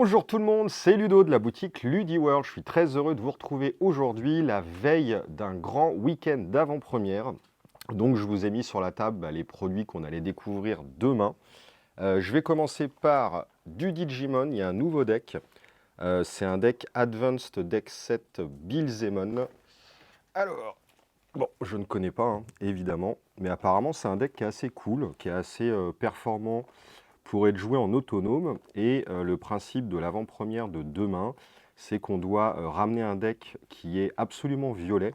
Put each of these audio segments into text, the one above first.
Bonjour tout le monde, c'est Ludo de la boutique LudiWorld. Je suis très heureux de vous retrouver aujourd'hui, la veille d'un grand week-end d'avant-première. Donc je vous ai mis sur la table les produits qu'on allait découvrir demain. Je vais commencer par du Digimon, il y a un nouveau deck. C'est un deck Advanced Deck Set Bilzemon. Alors, bon, je ne connais pas, hein, évidemment, mais apparemment c'est un deck qui est assez cool, qui est assez performant pour être joué en autonome. Et le principe de l'avant-première de demain, c'est qu'on doit ramener un deck qui est absolument violet.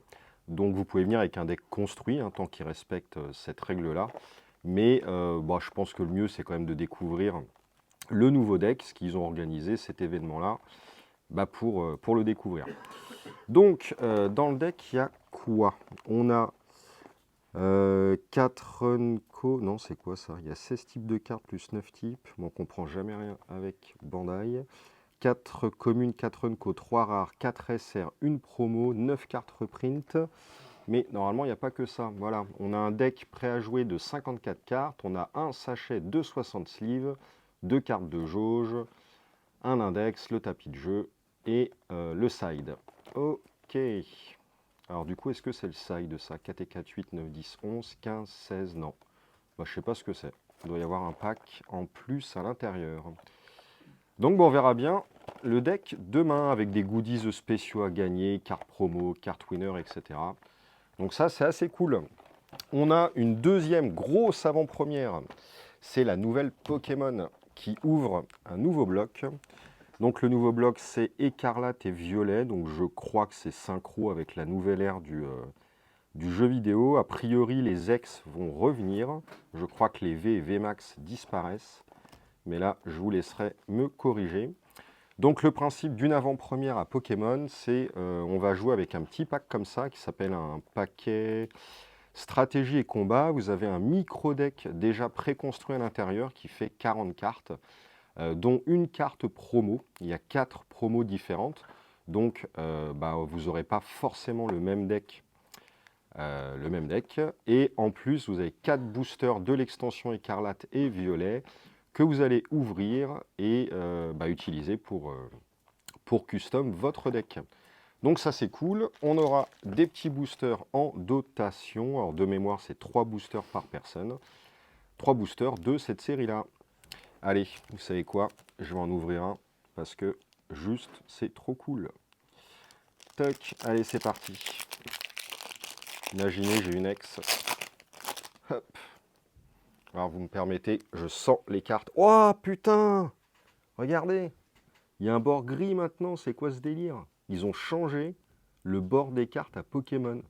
Donc vous pouvez venir avec un deck construit, hein, tant qu'il respecte cette règle-là. Mais je pense que le mieux, c'est quand même de découvrir le nouveau deck, ce qu'ils ont organisé, cet événement-là, pour le découvrir. Donc, dans le deck, il y a quoi? On a 4 Runco, non c'est quoi ça? Il y a 16 types de cartes plus 9 types, bon, on comprend jamais rien avec Bandai. 4 communes, 4 Runco, 3 rares, 4 SR, 1 promo, 9 cartes reprint. Mais normalement il n'y a pas que ça, voilà. On a un deck prêt à jouer de 54 cartes, on a un sachet de 60 sleeves, 2 cartes de jauge, un index, le tapis de jeu et le side. Ok. Alors du coup, est-ce que c'est le side de ça? 4 et 4, 8, 9, 10, 11, 15, 16, non. Je ne sais pas ce que c'est. Il doit y avoir un pack en plus à l'intérieur. Donc on verra bien le deck demain avec des goodies spéciaux à gagner, cartes promo, cartes winner, etc. Donc ça, c'est assez cool. On a une deuxième grosse avant-première. C'est la nouvelle Pokémon qui ouvre un nouveau bloc. Donc le nouveau bloc, c'est écarlate et violet. Donc je crois que c'est synchro avec la nouvelle ère du jeu vidéo. A priori, les X vont revenir. Je crois que les V et VMAX disparaissent. Mais là, je vous laisserai me corriger. Donc le principe d'une avant-première à Pokémon, c'est on va jouer avec un petit pack comme ça, qui s'appelle un paquet stratégie et combat. Vous avez un micro-deck déjà préconstruit à l'intérieur qui fait 40 cartes, dont une carte promo. Il y a 4 promos différentes. Donc vous n'aurez pas forcément le même deck. Et en plus vous avez 4 boosters de l'extension écarlate et violet que vous allez ouvrir et utiliser pour custom votre deck. Donc ça c'est cool. On aura des petits boosters en dotation. Alors de mémoire c'est 3 boosters par personne. 3 boosters de cette série là. Allez, vous savez quoi? Je vais en ouvrir un parce que juste c'est trop cool. Toc, allez c'est parti. Imaginez, j'ai une ex. Hop. Alors vous me permettez, je sens les cartes. Oh putain! Regardez! Il y a un bord gris maintenant, c'est quoi ce délire? Ils ont changé le bord des cartes à Pokémon.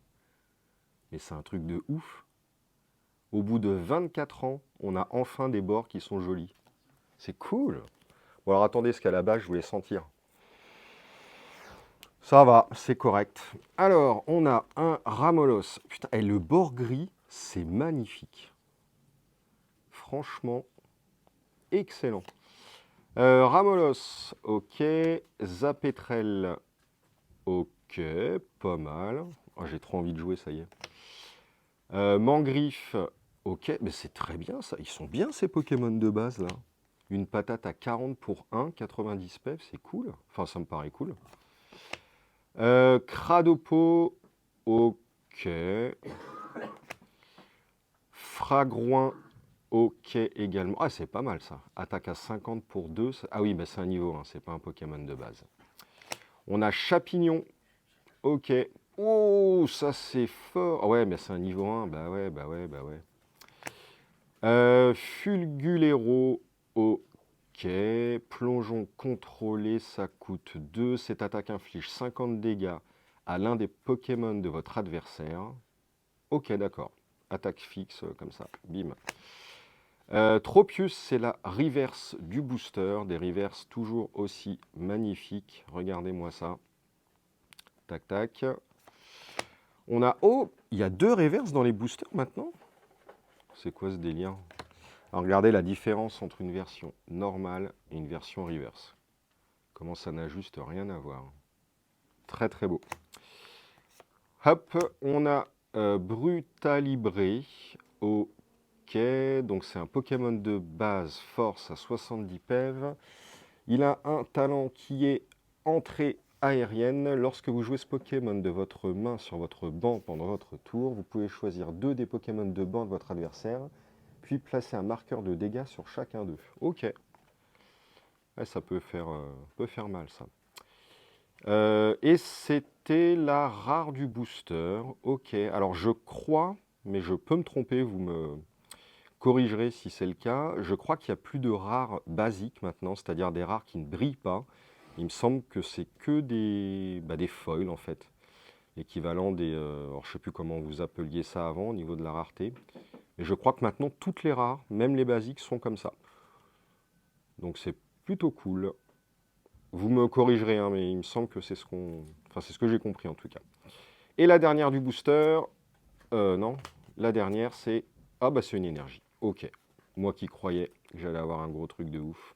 Mais c'est un truc de ouf. Au bout de 24 ans, on a enfin des bords qui sont jolis. C'est cool! Bon alors attendez, ce qu'à la base je voulais sentir. Ça va, c'est correct. Alors, on a un Ramolos. Putain, et le bord gris, c'est magnifique. Franchement, excellent. Ramolos, ok. Zapetrel, ok. Pas mal. Oh, j'ai trop envie de jouer, ça y est. Mangriffe, ok. Mais c'est très bien, ça. Ils sont bien, ces Pokémon de base, là. Une patate à 40 pour 1, 90 PEV, c'est cool. Enfin, ça me paraît cool. Cradopo, ok. Fragroin, ok également. Ah, c'est pas mal ça. Attaque à 50 pour 2. Ah oui, bah c'est un niveau 1, c'est pas un Pokémon de base. On a Chapignon, ok. Oh, ça c'est fort. Ah ouais, mais c'est un niveau 1, bah ouais. Fulgulero, ok. Plongeon contrôlé, ça coûte 2. Cette attaque inflige 50 dégâts à l'un des Pokémon de votre adversaire. Ok, d'accord. Attaque fixe, comme ça. Bim. Tropius, c'est la reverse du booster. Des reverses toujours aussi magnifiques. Regardez-moi ça. Tac, tac. On a... Oh, il y a 2 reverses dans les boosters maintenant? C'est quoi ce délire? Alors, regardez la différence entre une version normale et une version reverse. Comment ça n'a juste rien à voir. Très, très beau. Hop, on a Brutalibré. Ok, donc c'est un Pokémon de base force à 70 PEV. Il a un talent qui est entrée aérienne. Lorsque vous jouez ce Pokémon de votre main sur votre banc pendant votre tour, vous pouvez choisir 2 des Pokémon de banc de votre adversaire, puis placer un marqueur de dégâts sur chacun d'eux. Ok. Ouais, ça peut faire mal, ça. Et c'était la rare du booster. Ok. Alors, je crois, mais je peux me tromper, vous me corrigerez si c'est le cas. Je crois qu'il n'y a plus de rares basiques maintenant, c'est-à-dire des rares qui ne brillent pas. Il me semble que c'est que des foils, en fait. L'équivalent des... alors, je ne sais plus comment vous appeliez ça avant, au niveau de la rareté. Mais je crois que maintenant, toutes les rares, même les basiques, sont comme ça. Donc, c'est plutôt cool. Vous me corrigerez, hein, mais il me semble que c'est ce qu'on... Enfin, c'est ce que j'ai compris, en tout cas. Et la dernière du booster... non, la dernière, c'est... Ah, bah, c'est une énergie. Ok. Moi qui croyais que j'allais avoir un gros truc de ouf.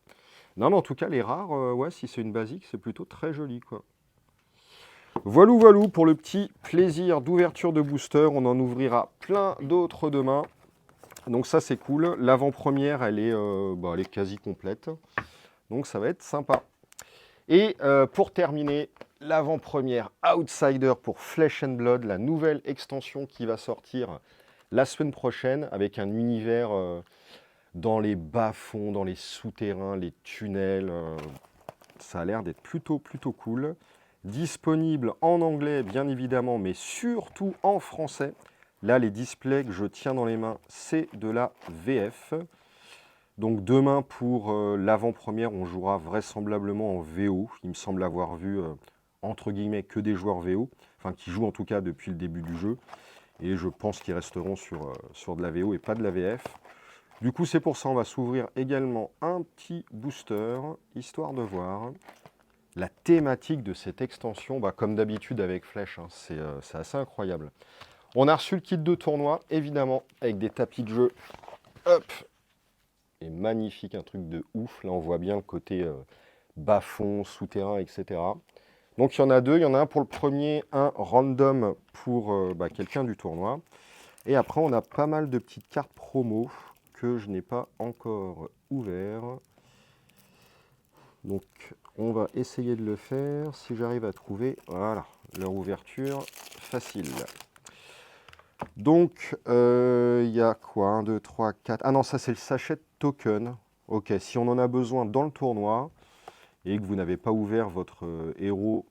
Non, mais en tout cas, les rares, ouais, si c'est une basique, c'est plutôt très joli, quoi. Voilou, voilou pour le petit plaisir d'ouverture de booster. On en ouvrira plein d'autres demain. Donc ça, c'est cool. L'avant-première, elle est quasi complète. Donc ça va être sympa. Et pour terminer, l'avant-première Outsider pour Flesh and Blood, la nouvelle extension qui va sortir la semaine prochaine avec un univers dans les bas-fonds, dans les souterrains, les tunnels. Ça a l'air d'être plutôt cool. Disponible en anglais, bien évidemment, mais surtout en français. Là, les displays que je tiens dans les mains, c'est de la VF. Donc demain, pour l'avant-première, on jouera vraisemblablement en VO. Il me semble avoir vu, entre guillemets, que des joueurs VO. Enfin, qui jouent en tout cas depuis le début du jeu. Et je pense qu'ils resteront sur de la VO et pas de la VF. Du coup, c'est pour ça on va s'ouvrir également un petit booster, histoire de voir la thématique de cette extension. Bah, comme d'habitude avec Flèche, hein, c'est assez incroyable. On a reçu le kit de tournoi, évidemment, avec des tapis de jeu. Hop! Et magnifique, un truc de ouf. Là, on voit bien le côté bas-fond, souterrain, etc. Donc, il y en a 2. Il y en a un pour le premier, un random pour quelqu'un du tournoi. Et après, on a pas mal de petites cartes promo que je n'ai pas encore ouvert. Donc, on va essayer de le faire. Si j'arrive à trouver, voilà, leur ouverture facile. Donc, il y a quoi? 1, 2, 3, 4. Ah non, ça, c'est le sachet de token. Ok, si on en a besoin dans le tournoi et que vous n'avez pas ouvert votre héros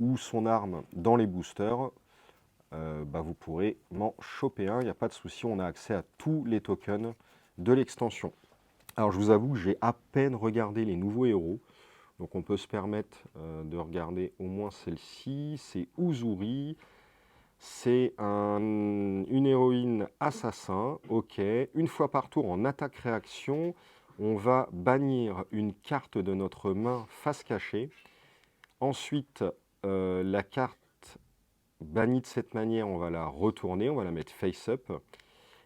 ou son arme dans les boosters, vous pourrez m'en choper un. Il n'y a pas de souci, on a accès à tous les tokens de l'extension. Alors, je vous avoue que j'ai à peine regardé les nouveaux héros. Donc on peut se permettre de regarder au moins celle-ci. C'est Uzuri. C'est une héroïne assassin. Ok. Une fois par tour en attaque-réaction, on va bannir une carte de notre main face cachée. Ensuite, la carte bannie de cette manière, on va la retourner. On va la mettre face-up.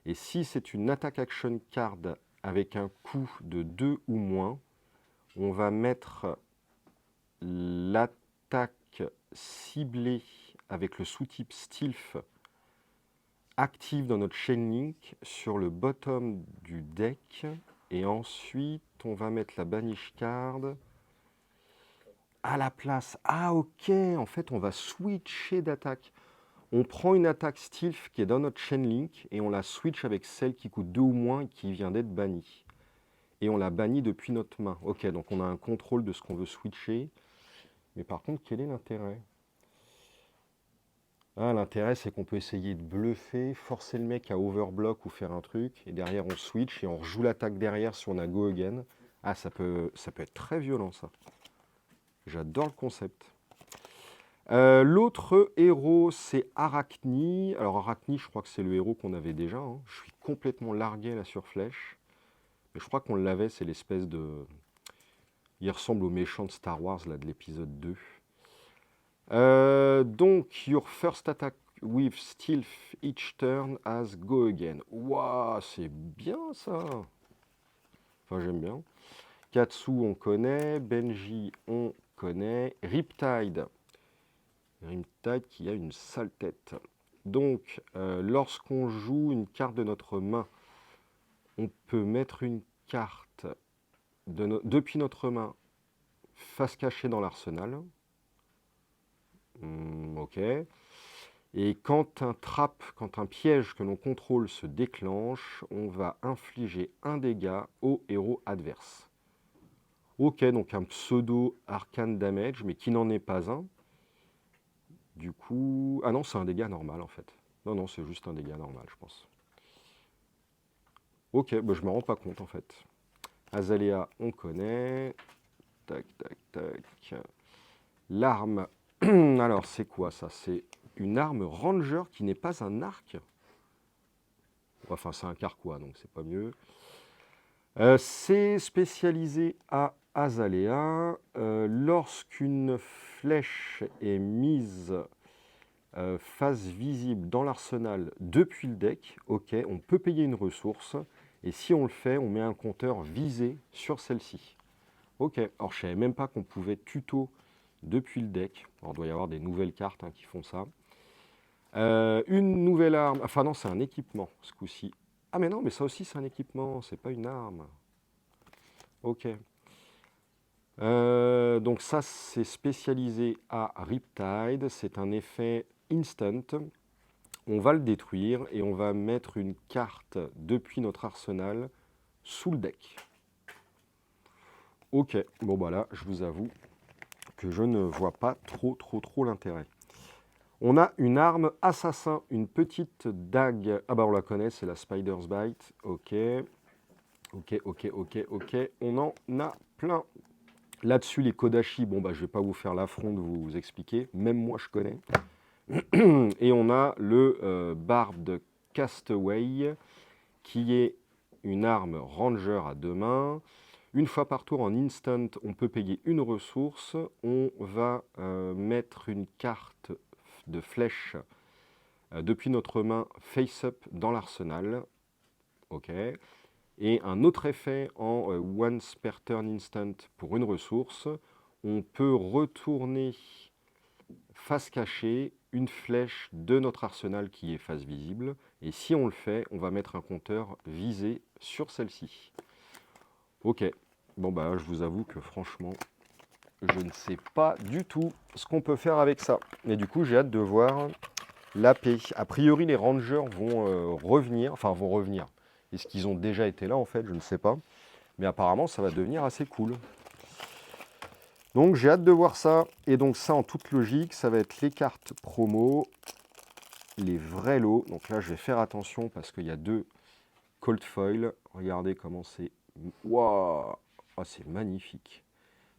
Et si c'est une attaque-action card avec un coût de 2 ou moins, on va mettre l'attaque ciblée avec le sous-type Stealth active dans notre chain link sur le bottom du deck. Et ensuite, on va mettre la banish card à la place. Ah ok, en fait, on va switcher d'attaque. On prend une attaque Stealth qui est dans notre chain link et on la switch avec celle qui coûte 2 ou moins et qui vient d'être bannie. Et on la bannit depuis notre main. Ok, donc on a un contrôle de ce qu'on veut switcher. Mais par contre, quel est l'intérêt? Ah, l'intérêt, c'est qu'on peut essayer de bluffer, forcer le mec à overblock ou faire un truc, et derrière on switch et on rejoue l'attaque derrière si on a go again. Ah, ça peut être très violent, ça. J'adore le concept. L'autre héros, c'est Arachni. Alors Arachni, je crois que c'est le héros qu'on avait déjà, hein. Je suis complètement largué là sur Flèche. Mais je crois qu'on l'avait, c'est l'espèce de... Il ressemble au méchant de Star Wars, là, de l'épisode 2. Donc, your first attack with stealth each turn as go again. Waouh, c'est bien ça. Enfin, j'aime bien. Katsu, on connaît. Benji, on connaît. Riptide. Riptide qui a une sale tête. Donc, lorsqu'on joue une carte de notre main, on peut mettre une carte depuis notre main face cachée dans l'arsenal. Ok. Et quand un piège que l'on contrôle se déclenche, on va infliger un dégât au héros adverse. Ok, donc un pseudo arcane damage, mais qui n'en est pas un. Du coup... Ah non, c'est un dégât normal en fait. Non, non, c'est juste un dégât normal, je pense. Ok, bah, je me rends pas compte en fait. Azalea, on connaît. Tac, tac, tac. L'arme. Alors, c'est quoi ça? C'est une arme ranger qui n'est pas un arc. Enfin, c'est un carquois, donc c'est pas mieux. C'est spécialisé à Azalea. Lorsqu'une flèche est mise face visible dans l'arsenal depuis le deck, ok, on peut payer une ressource. Et si on le fait, on met un compteur visé sur celle-ci. Ok, alors je savais même pas qu'on pouvait tuto depuis le deck. Alors, il doit y avoir des nouvelles cartes qui font ça. Une nouvelle arme. Enfin non, c'est un équipement ce coup-ci. Ah mais non, mais ça aussi c'est un équipement, c'est pas une arme. Ok. Donc ça c'est spécialisé à Riptide. C'est un effet instant. On va le détruire et on va mettre une carte depuis notre arsenal sous le deck. Ok, bon bah là, je vous avoue que je ne vois pas trop l'intérêt. On a une arme assassin, une petite dague. Ah bah on la connaît, c'est la Spider's Bite. Ok, ok. On en a plein. Là-dessus, les Kodashi, bon bah je vais pas vous faire l'affront de vous expliquer. Même moi, je connais. Et on a le Barbed Castaway, qui est une arme ranger à deux mains. Une fois par tour en instant, on peut payer une ressource. On va mettre une carte de flèche depuis notre main face-up dans l'arsenal. Ok. Et un autre effet en once per turn instant pour une ressource. On peut retourner face cachée une flèche de notre arsenal qui est face visible. Et si on le fait, on va mettre un compteur visé sur celle-ci. Ok. Bon bah je vous avoue que franchement, je ne sais pas du tout ce qu'on peut faire avec ça. Et du coup, j'ai hâte de voir l'AP. A priori, les rangers vont revenir. Enfin, vont revenir. Est-ce qu'ils ont déjà été là, en fait? Je ne sais pas. Mais apparemment, ça va devenir assez cool. Donc, j'ai hâte de voir ça. Et donc, ça, en toute logique, ça va être les cartes promo, les vrais lots. Donc là, je vais faire attention parce qu'il y a deux cold foil. Regardez comment c'est... Waouh! Oh, c'est magnifique.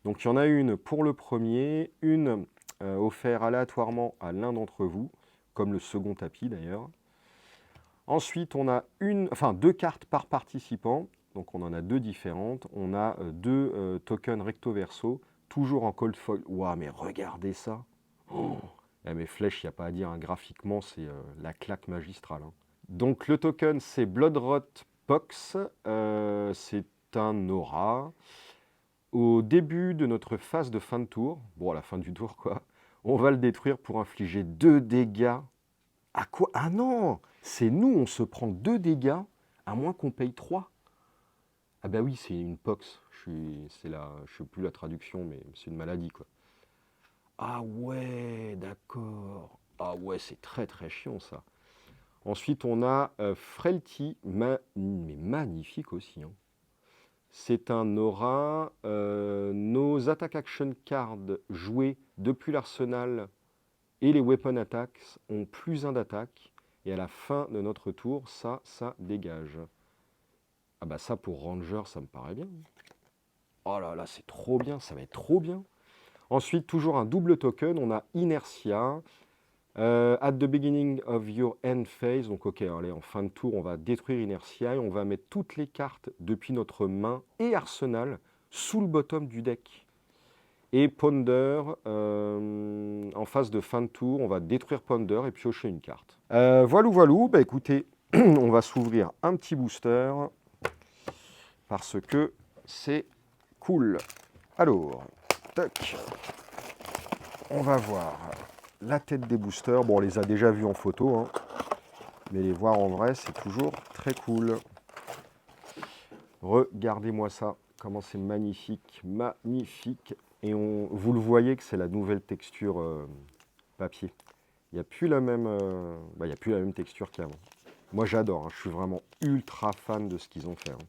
Donc il y en a une pour le premier, une offerte aléatoirement à l'un d'entre vous, comme le second tapis d'ailleurs. Ensuite, on a deux cartes par participant, donc on en a deux différentes. On a deux tokens recto verso, toujours en cold foil. Waouh, mais regardez ça! Oh, mes flèches, il n'y a pas à dire, graphiquement, c'est la claque magistrale. Donc le token, c'est Bloodrot Pox, c'est un aura. Au début de notre phase de fin de tour, bon à la fin du tour quoi, on va le détruire pour infliger 2 dégâts. À quoi? Ah non! C'est nous, on se prend 2 dégâts, à moins qu'on paye 3. Ah bah oui, c'est une pox. Je sais plus la traduction, mais c'est une maladie quoi. Ah ouais, d'accord. Ah ouais, c'est très chiant ça. Ensuite, on a Frailty, mais magnifique aussi. C'est un aura. Nos attack action cards joués depuis l'arsenal et les weapon attacks ont plus 1 d'attaque. Et à la fin de notre tour, ça dégage. Ah bah ça pour Ranger, ça me paraît bien. Oh là là, c'est trop bien, ça va être trop bien. Ensuite, toujours un double token, on a Inertia. At the beginning of your end phase, donc ok, allez, en fin de tour, on va détruire Inertia et on va mettre toutes les cartes depuis notre main et arsenal sous le bottom du deck. Et Ponder, en phase de fin de tour, on va détruire Ponder et piocher une carte. Voilou, bah écoutez, on va s'ouvrir un petit booster parce que c'est cool. Alors, tac, on va voir la tête des boosters. Bon, on les a déjà vus en photo, mais les voir en vrai, c'est toujours très cool. Regardez-moi ça, comment c'est magnifique, magnifique. Et vous le voyez que c'est la nouvelle texture papier. Il n'y a plus la même, il y a plus la même texture qu'avant. Moi j'adore, hein, je suis vraiment ultra fan de ce qu'ils ont fait. Hein.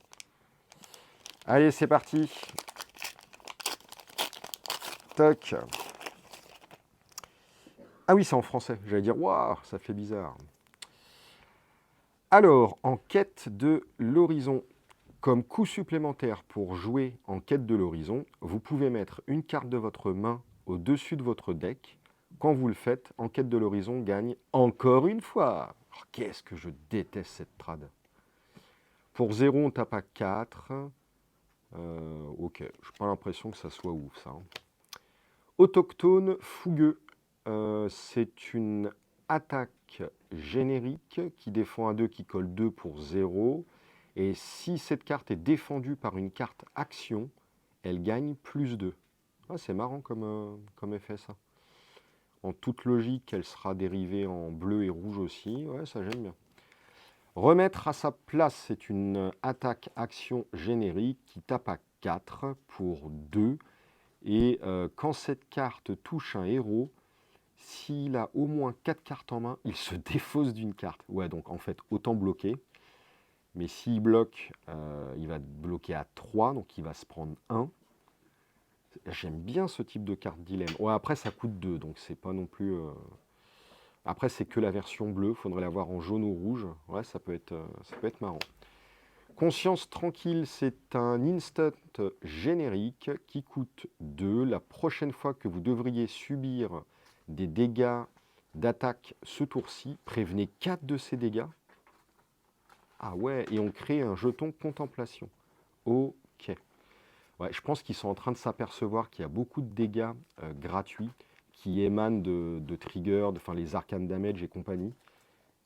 Allez, c'est parti. Toc. Ah oui, c'est en français. J'allais dire, waouh, ça fait bizarre. Alors, en quête de l'horizon. Comme coup supplémentaire pour jouer en quête de l'horizon, vous pouvez mettre une carte de votre main au-dessus de votre deck. Quand vous le faites, en quête de l'horizon gagne encore une fois. Oh, qu'est-ce que je déteste cette trad. Pour 0, on tape à 4. Ok, je n'ai pas l'impression que ça soit ouf ça. Hein. Autochtone fougueux. C'est une attaque générique qui défend un 2 qui colle 2 pour 0. Et si cette carte est défendue par une carte action, elle gagne plus 2. Ah, c'est marrant comme effet ça. En toute logique, elle sera dérivée en bleu et rouge aussi. Ouais, ça j'aime bien. Remettre à sa place, c'est une attaque action générique qui tape à 4 pour 2. Et quand cette carte touche un héros, s'il a au moins 4 cartes en main, il se défausse d'une carte. Ouais, donc en fait, autant bloquer. Mais s'il bloque, il va bloquer à 3, donc il va se prendre 1. J'aime bien ce type de carte dilemme. Ouais, après, ça coûte 2, donc c'est pas non plus... Après, c'est que la version bleue, il faudrait l'avoir en jaune ou rouge. Ouais, ça peut être marrant. Conscience tranquille, c'est un instant générique qui coûte 2. La prochaine fois que vous devriez subir des dégâts d'attaque ce tour-ci, prévenez 4 de ces dégâts. Ah ouais, et on crée un jeton contemplation. Ok. Ouais, je pense qu'ils sont en train de s'apercevoir qu'il y a beaucoup de dégâts gratuits qui émanent de triggers, les arcane damage et compagnie.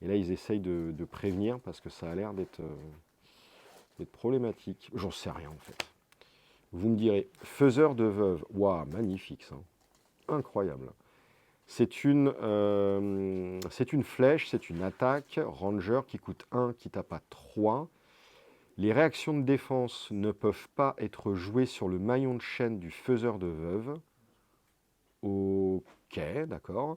Et là, ils essayent de prévenir parce que ça a l'air d'être problématique. J'en sais rien en fait. Vous me direz, faiseur de veuve. Waouh, magnifique ça. Incroyable. C'est une flèche, c'est une attaque ranger qui coûte 1, qui tape à 3. Les réactions de défense ne peuvent pas être jouées sur le maillon de chaîne du faiseur de veuve. Ok, d'accord.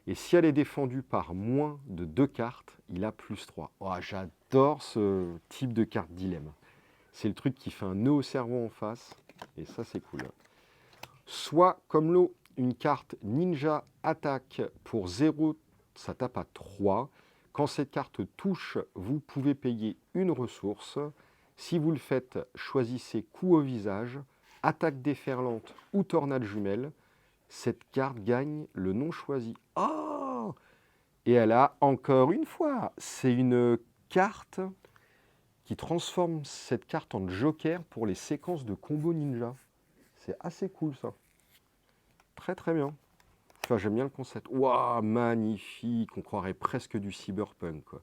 Et si elle est défendue par moins de 2 cartes, il a plus 3. Oh, j'adore ce type de carte dilemme. C'est le truc qui fait un nœud au cerveau en face. Et ça, c'est cool. Soit, comme l'eau, une carte ninja attaque pour 0, ça tape à 3. Quand cette carte touche, vous pouvez payer une ressource. Si vous le faites, choisissez coup au visage, attaque déferlante ou tornade jumelle. Cette carte gagne le non choisi. Oh! Et elle a encore une fois, c'est une carte qui transforme cette carte en joker pour les séquences de combo ninja. C'est assez cool ça. Très très bien. Enfin, j'aime bien le concept. Waouh, magnifique. On croirait presque du cyberpunk, quoi.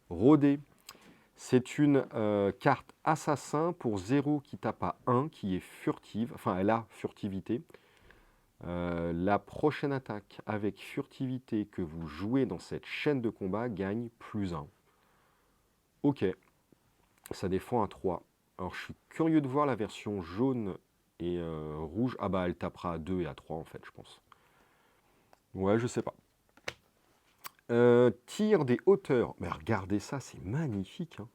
Rodé. C'est une carte assassin pour 0 qui tape à 1, qui est furtive. Enfin, elle a furtivité. La prochaine attaque avec furtivité que vous jouez dans cette chaîne de combat gagne plus 1. Ok. Ça défend à 3. Alors, je suis curieux de voir la version jaune et rouge. Ah bah, elle tapera à 2 et à 3, en fait, je pense. Ouais, je sais pas. Tir des hauteurs. Mais regardez ça, c'est magnifique. Hein.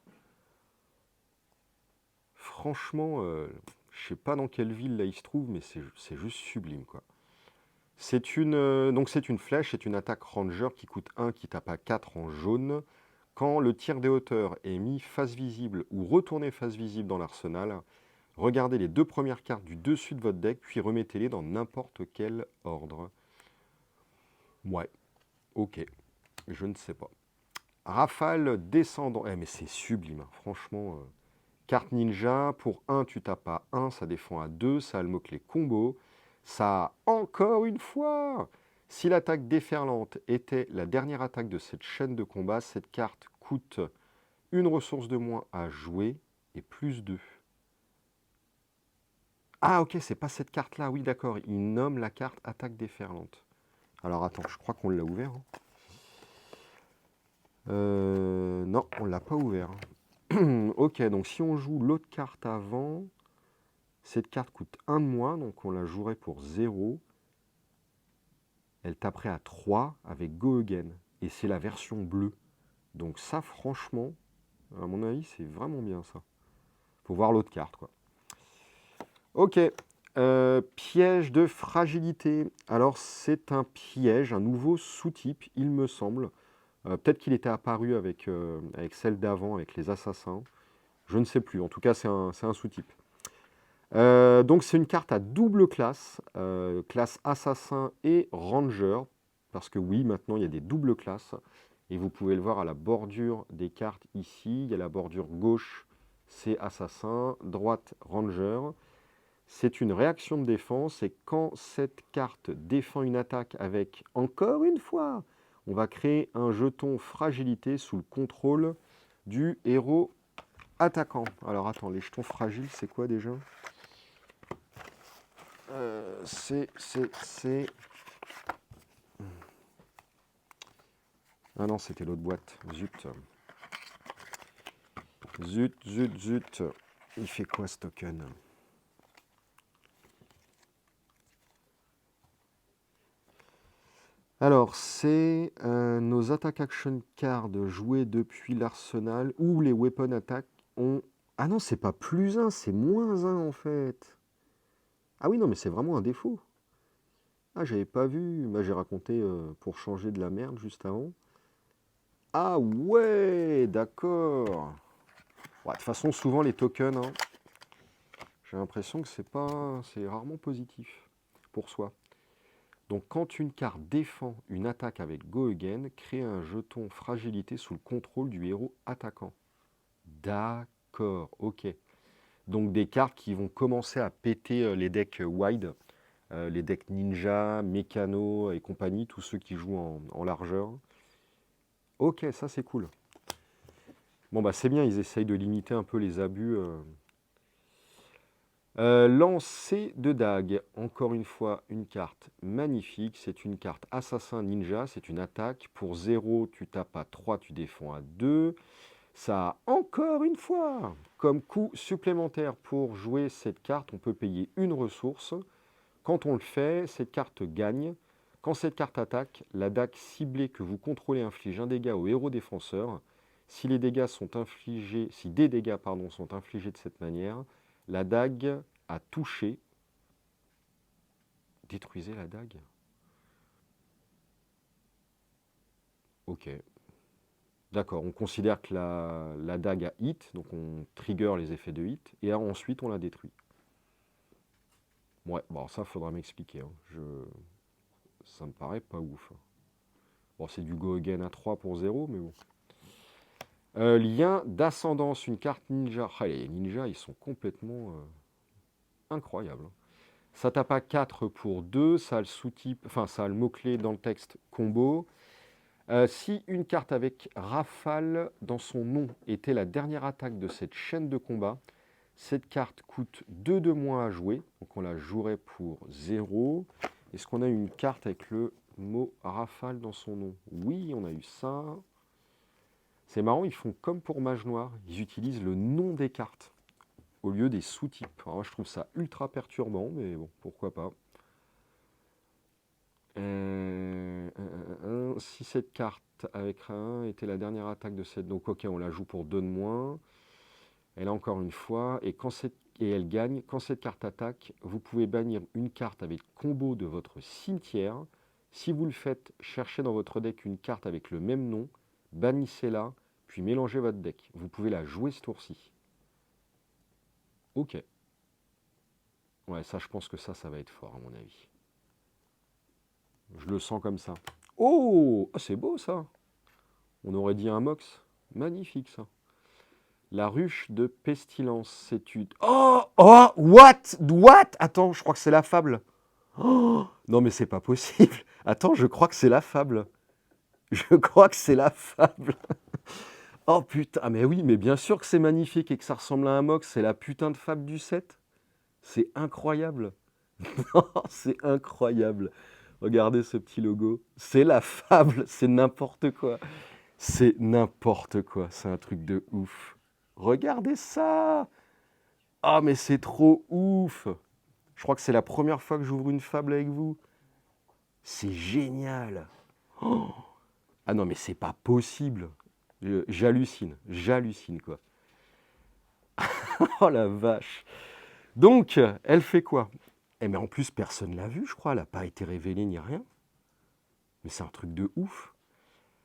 Franchement, je sais pas dans quelle ville là il se trouve, mais c'est juste sublime, quoi. C'est une flèche, c'est une attaque ranger qui coûte 1, qui tape à 4 en jaune. Quand le tir des hauteurs est mis face visible ou retourné face visible dans l'arsenal, regardez les 2 premières cartes du dessus de votre deck, puis remettez-les dans n'importe quel ordre. Ouais, ok, je ne sais pas. Rafale descendant. Mais c'est sublime, hein. Franchement. Carte ninja, pour 1, tu tapes à 1, ça défend à 2, ça a le mot-clé combo. Ça a encore une fois. Si l'attaque déferlante était la dernière attaque de cette chaîne de combat, cette carte coûte une ressource de moins à jouer et plus 2. Ah ok, c'est pas cette carte-là, oui d'accord, il nomme la carte attaque déferlante. Alors attends, je crois qu'on l'a ouvert. Hein. Non, on l'a pas ouvert. Ok, donc si on joue l'autre carte avant, Cette carte coûte 1 de moins, donc on la jouerait pour 0. Elle taperait à 3 avec Go Again. Et c'est la version bleue. Donc ça, franchement, à mon avis, c'est vraiment bien ça. Faut voir l'autre carte, quoi. Ok. Piège de fragilité. Alors, c'est un piège, un nouveau sous-type, il me semble. Peut-être qu'il était apparu avec celle d'avant, avec les assassins. Je ne sais plus. En tout cas, c'est un sous-type. Donc, c'est une carte à double classe. Classe assassin et ranger. Parce que oui, maintenant, il y a des doubles classes. Et vous pouvez le voir à la bordure des cartes ici. Il y a la bordure gauche, c'est assassin. Droite, ranger. C'est une réaction de défense et quand cette carte défend une attaque avec, encore une fois, on va créer un jeton fragilité sous le contrôle du héros attaquant. Alors attends, les jetons fragiles, c'est quoi déjà? C'est... Ah non, c'était l'autre boîte. Zut. Zut. Il fait quoi ce token? Alors, c'est nos attack action cards jouées depuis l'arsenal ou les weapon attack ont... Ah non, c'est pas plus 1, c'est moins 1 en fait. Ah oui, non, mais c'est vraiment un défaut. Ah, j'avais pas vu. Bah, j'ai raconté pour changer de la merde juste avant. Ah ouais, d'accord. Ouais, de toute façon, souvent les tokens, hein, j'ai l'impression que c'est rarement positif pour soi. Donc quand une carte défend une attaque avec Go Again, crée un jeton fragilité sous le contrôle du héros attaquant. D'accord, ok. Donc des cartes qui vont commencer à péter les decks wide, les decks ninja, mécano et compagnie, tous ceux qui jouent en largeur. Ok, ça c'est cool. Bon bah c'est bien, ils essayent de limiter un peu les abus. Lancer de dague, encore une fois une carte magnifique, c'est une carte assassin ninja, c'est une attaque, pour 0 tu tapes à 3, tu défends à 2, ça a encore une fois, comme coût supplémentaire pour jouer cette carte, on peut payer une ressource, quand on le fait, cette carte gagne, quand cette carte attaque, la dague ciblée que vous contrôlez inflige un dégât au héros défenseur, si les dégâts sont infligés, si des dégâts pardon, sont infligés de cette manière, la dague a touché. Détruisez la dague. Ok. D'accord, on considère que la dague a hit, donc on trigger les effets de hit, et ensuite on la détruit. Ouais, bon ça faudra m'expliquer. Hein. Ça me paraît pas ouf. Bon, c'est du go again à 3 pour 0, mais bon. Lien d'ascendance, une carte ninja. Ah, les ninjas, ils sont complètement incroyables. Ça tape à 4 pour 2, ça a le sous-type, enfin ça a le mot-clé dans le texte combo. Si une carte avec rafale dans son nom était la dernière attaque de cette chaîne de combat, cette carte coûte 2 de moins à jouer, donc on la jouerait pour 0. Est-ce qu'on a une carte avec le mot rafale dans son nom? Oui, on a eu ça. C'est marrant, ils font comme pour Mage Noir, ils utilisent le nom des cartes au lieu des sous-types. Alors, je trouve ça ultra perturbant, mais bon, pourquoi pas. Si cette carte avec un était la dernière attaque de cette... Donc ok, on la joue pour 2 de moins. Elle a encore une fois. Et elle gagne. Quand cette carte attaque, vous pouvez bannir une carte avec combo de votre cimetière. Si vous le faites, cherchez dans votre deck une carte avec le même nom. Bannissez-la, puis mélangez votre deck. Vous pouvez la jouer ce tour-ci. Ok. Ouais, ça, je pense que ça va être fort, à mon avis. Je le sens comme ça. Oh, c'est beau, ça. On aurait dit un mox. Magnifique, ça. La ruche de pestilence, c'est une... Oh, what? Attends, je crois que c'est la fable. Oh, non, mais c'est pas possible. Attends, je crois que c'est la fable. Je crois que c'est la fable. Oh putain, ah, mais oui, mais bien sûr que c'est magnifique et que ça ressemble à un mox. C'est la putain de fable du 7. C'est incroyable. Non, c'est incroyable. Regardez ce petit logo. C'est la fable, c'est n'importe quoi. C'est n'importe quoi, c'est un truc de ouf. Regardez ça! Ah, mais c'est trop ouf! Je crois que c'est la première fois que j'ouvre une fable avec vous. C'est génial! Oh, ah non, mais c'est pas possible! J'hallucine quoi. Oh la vache! Donc, elle fait quoi? Eh mais en plus, personne l'a vue, je crois, elle n'a pas été révélée ni rien. Mais c'est un truc de ouf!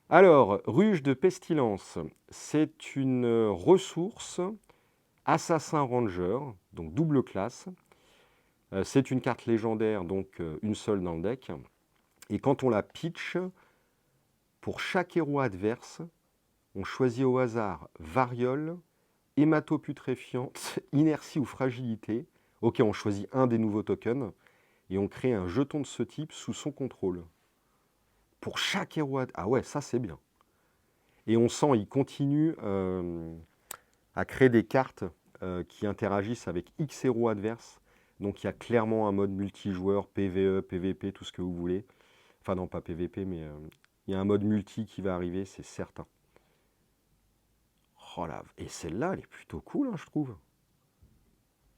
Alors, Ruche de Pestilence, c'est une ressource Assassin Ranger, donc double classe. C'est une carte légendaire, donc une seule dans le deck. Et quand on la pitch, pour chaque héros adverse, on choisit au hasard Variole, Hématoputréfiante, Inertie ou Fragilité. Ok, on choisit un des nouveaux tokens et on crée un jeton de ce type sous son contrôle. Pour chaque héros adverse. Ah ouais, ça c'est bien. Et on sent, il continue à créer des cartes qui interagissent avec X héros adverses. Donc il y a clairement un mode multijoueur, PvE, PvP, tout ce que vous voulez. Enfin non, pas PvP, mais il y a un mode multi qui va arriver, c'est certain. Oh là, et celle-là, elle est plutôt cool, hein, je trouve.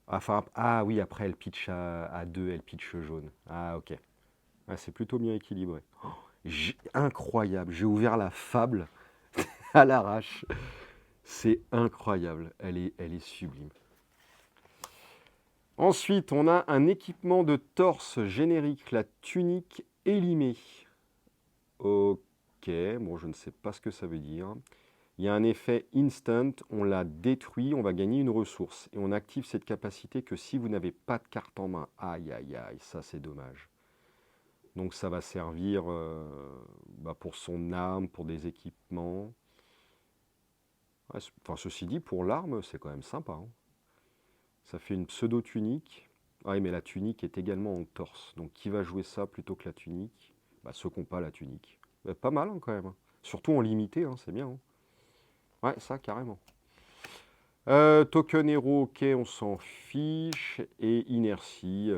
Enfin, ah oui, après elle pitch à 2, elle pitch jaune. Ah ok. Ah, c'est plutôt bien équilibré. Oh, incroyable, j'ai ouvert la fable à l'arrache. C'est incroyable, elle est sublime. Ensuite, on a un équipement de torse générique, la tunique élimée. Ok, bon, je ne sais pas ce que ça veut dire. Il y a un effet instant, on la détruit, on va gagner une ressource. Et on active cette capacité que si vous n'avez pas de carte en main. Aïe, aïe, aïe, ça c'est dommage. Donc ça va servir pour son arme, pour des équipements. Ouais, enfin, ceci dit, pour l'arme, c'est quand même sympa, hein. Ça fait une pseudo-tunique. Ah oui, mais la tunique est également en torse. Donc qui va jouer ça plutôt que la tunique? Ceux qui n'ont pas la tunique. Pas mal hein, quand même. Surtout en limité, hein, c'est bien. Hein. Ouais, ça carrément. Token héros, ok, on s'en fiche. Et inertie,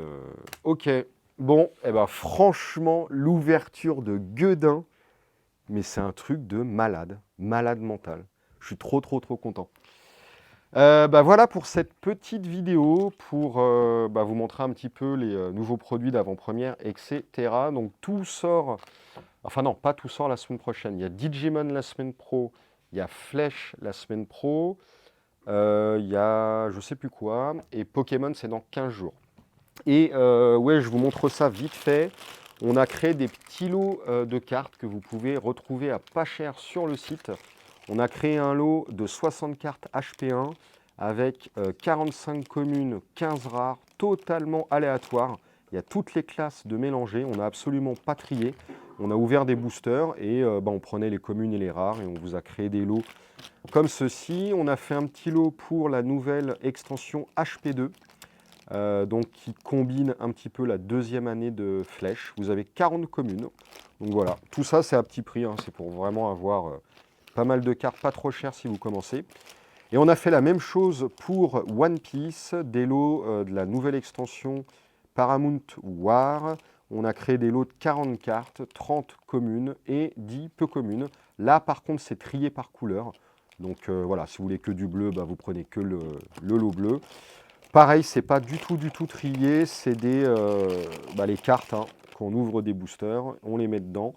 ok. Bon, franchement, l'ouverture de Guedin, mais c'est un truc de malade. Malade mental. Je suis trop content. Voilà pour cette petite vidéo, pour vous montrer un petit peu les nouveaux produits d'avant-première, etc. Donc tout sort, enfin non, pas tout sort la semaine prochaine. Il y a Digimon la semaine pro, il y a Flèche la semaine pro, il y a je sais plus quoi, et Pokémon c'est dans 15 jours. Et ouais, je vous montre ça vite fait. On a créé des petits lots de cartes que vous pouvez retrouver à pas cher sur le site. On a créé un lot de 60 cartes HP1 avec 45 communes, 15 rares, totalement aléatoires. Il y a toutes les classes de mélanger, on n'a absolument pas trié. On a ouvert des boosters et on prenait les communes et les rares et on vous a créé des lots comme ceci. On a fait un petit lot pour la nouvelle extension HP2. Donc qui combine un petit peu la deuxième année de Flèche. Vous avez 40 communes. Donc voilà, tout ça c'est à petit prix, hein. C'est pour vraiment avoir pas mal de cartes, pas trop chères si vous commencez. Et on a fait la même chose pour One Piece, des lots de la nouvelle extension Paramount War. On a créé des lots de 40 cartes, 30 communes et 10 peu communes. Là par contre c'est trié par couleur. Donc voilà, si vous voulez que du bleu, vous prenez que le lot bleu. Pareil, c'est pas du tout trié, c'est les cartes hein, qu'on ouvre des boosters, on les met dedans.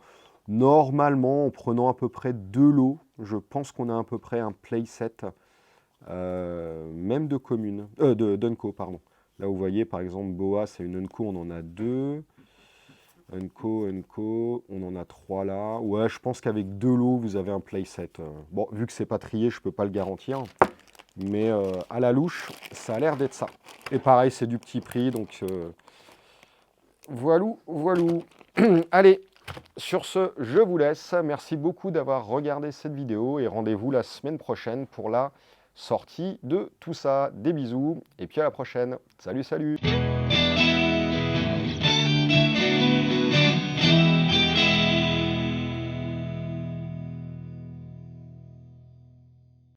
Normalement, en prenant à peu près 2 lots, je pense qu'on a à peu près un playset, même de commune, d'Unco, pardon. Là, vous voyez, par exemple, Boa, c'est une Unco, on en a 2. Unco, on en a 3 là. Ouais, je pense qu'avec 2 lots, vous avez un playset. Bon, vu que c'est pas trié, je peux pas le garantir. Mais à la louche, ça a l'air d'être ça. Et pareil, c'est du petit prix, donc voilou. Allez, sur ce, je vous laisse. Merci beaucoup d'avoir regardé cette vidéo et rendez-vous la semaine prochaine pour la sortie de tout ça. Des bisous et puis à la prochaine. Salut